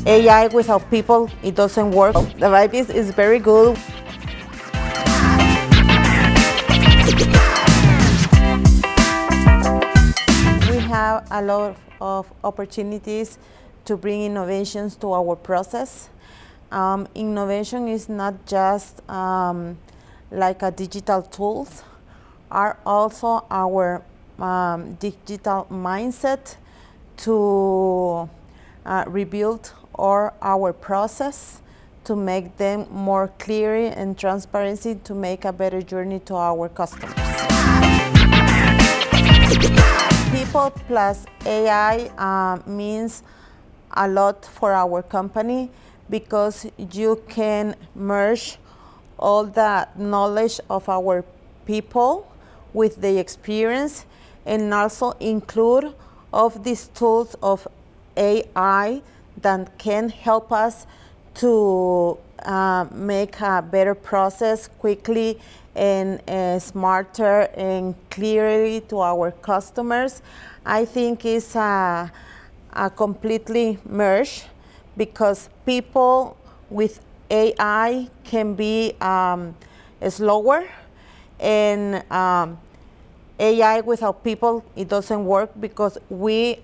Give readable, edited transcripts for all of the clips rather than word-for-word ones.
AI without people, it doesn't work. The vibe is very good. We have a lot of opportunities to bring innovations to our process. Innovation is not just like a digital tools, are also our digital mindset to rebuild our process, to make them more clear and transparency, to make a better journey to our customers. People plus AI means a lot for our company because you can merge all the knowledge of our people with the experience and also include of these tools of AI that can help us to make a better process quickly and smarter and clearly to our customers. I think it's a completely merge because people with AI can be slower, and AI without people, it doesn't work because we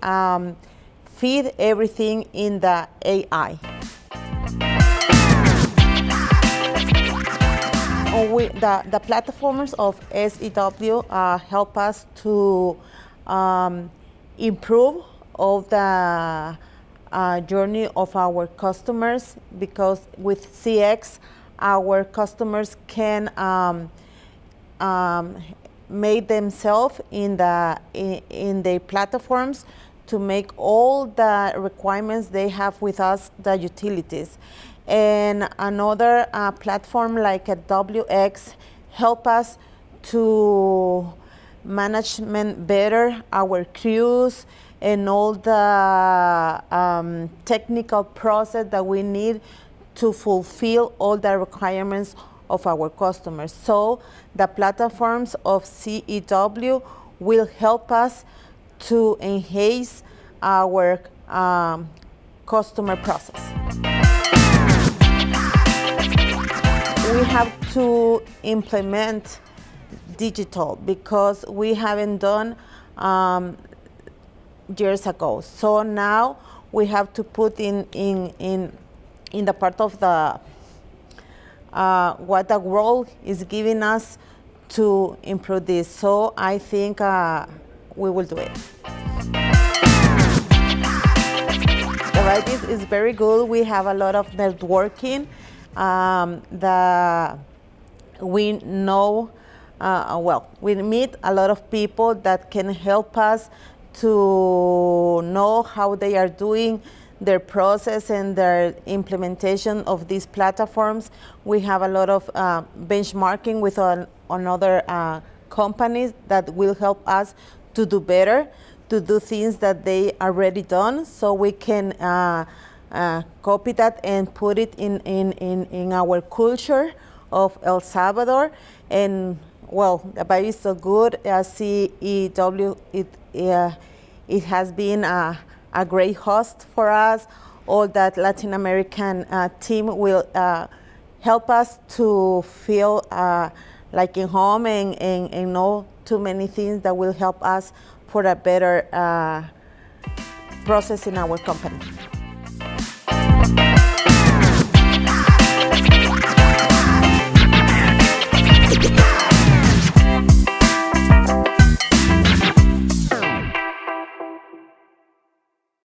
feed everything in the AI. The platforms of SEW help us to improve all the journey of our customers, because with CX, our customers can make themselves in the platforms to make all the requirements they have with us, the utilities. And another platform like a WX help us to management better our crews and all the technical process that we need to fulfill all the requirements of our customers. So the platforms of CEW will help us to enhance our customer process. We have to implement digital because we haven't done years ago. So now we have to put in the part of the what the world is giving us to improve this. So I think we will do it. The vibe is very good. We have a lot of networking. We know, we meet a lot of people that can help us to know how they are doing their process and their implementation of these platforms. We have a lot of benchmarking with another companies that will help us to do better, to do things that they already done, so we can copy that and put it in our culture of El Salvador. And well, the vibe is so good. CEW, it has been a great host for us. All that Latin American team will help us to feel like in home and know too many things that will help us for a better process in our company.